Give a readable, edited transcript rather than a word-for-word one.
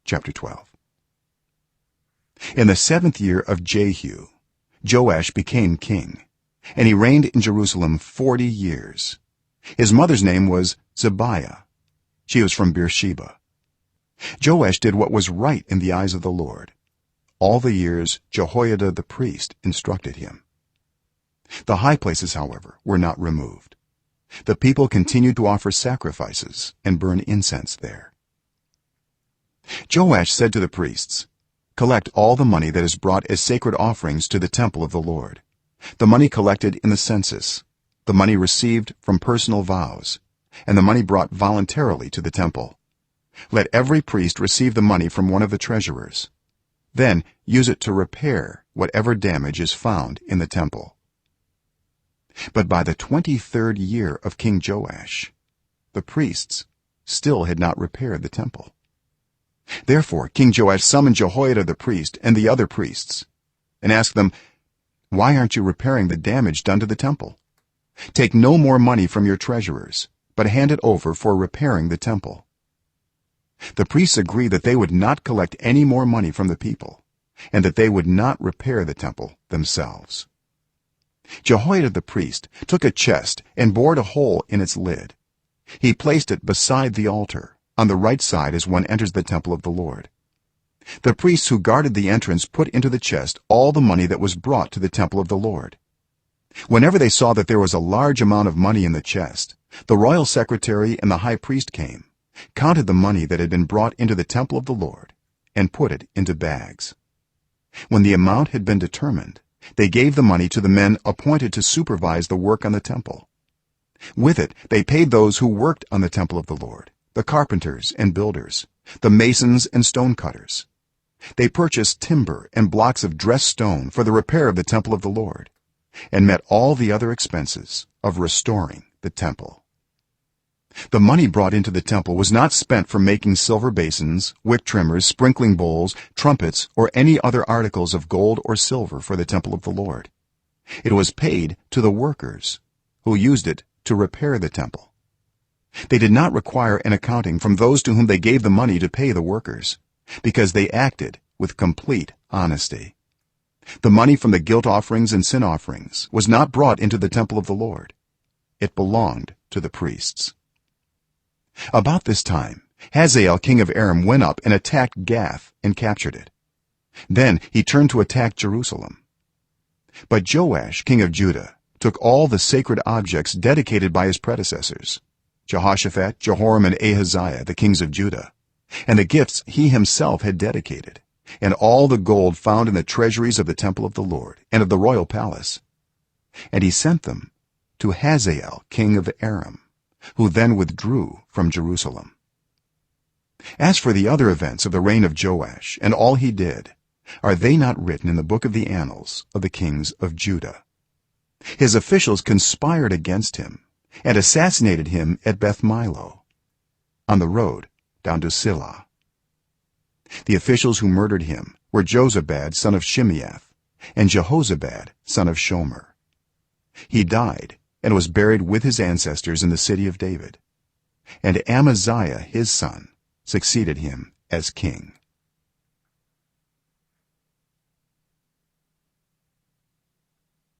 chapter 12. In the 7th year of Jehu, Joash became king, and he reigned in Jerusalem 40 years. His mother's name was Zebiah. She was from Beersheba. Joash did what was right in the eyes of the Lord all the years Jehoiada the priest instructed him. The high places, however, were not removed. The people continued to offer sacrifices and burn incense there. Joash said to the priests, "Collect all the money that is brought as sacred offerings to the temple of the Lord, the money collected in the census, the money received from personal vows, and the money brought voluntarily to the temple. Let every priest receive the money from one of the treasurers. Then use it to repair whatever damage is found in the temple." But by the 23rd year of King Joash, the priests still had not repaired the temple. Therefore King Joash summoned Jehoiada the priest and the other priests and asked them, "Why aren't you repairing the damage done to the temple? Take no more money from your treasurers, but hand it over for repairing the temple." The priests agreed that they would not collect any more money from the people and that they would not repair the temple themselves. Jehoiada the priest took a chest and bored a hole in its lid. He placed it beside the altar on the right side as one enters the temple of the Lord. The priests who guarded the entrance put into the chest all the money that was brought to the temple of the Lord. Whenever they saw that there was a large amount of money in the chest, the royal secretary and the high priest came, counted the money that had been brought into the temple of the Lord, and put it into bags. When the amount had been determined, they gave the money to the men appointed to supervise the work on the temple. With it they paid those who worked on the temple of the Lord, the carpenters and builders, the masons and stone cutters. They purchased timber and blocks of dressed stone for the repair of the temple of the Lord, and met all the other expenses of restoring the temple. The money brought into the temple was not spent for making silver basins, wick trimmers, sprinkling bowls, trumpets, or any other articles of gold or silver for the temple of the Lord. It was paid to the workers who used it to repair the temple. They did not require an accounting from those to whom they gave the money to pay the workers, because they acted with complete honesty. The money from the guilt offerings and sin offerings was not brought into the temple of the Lord. It belonged to the priests. About this time Hazael king of Aram went up and attacked Gath and captured it. Then he turned to attack Jerusalem. But Joash king of Judah took all the sacred objects dedicated by his predecessors, Jehoshaphat, Jehoram, and Ahaziah the kings of Judah, and the gifts he himself had dedicated, and all the gold found in the treasuries of the temple of the Lord and of the royal palace, and he sent them to Hazael king of Aram, who then withdrew from Jerusalem. As for the other events of the reign of Joash and all he did, are they not written in the book of the annals of the kings of Judah? His officials conspired against him and assassinated him at Beth-Milo, on the road down to Silla. The officials who murdered him were Jozabad son of Shimeath and Jehozabad son of Shomer. He died and was buried with his ancestors in the city of David, and Amaziah his son succeeded him as king.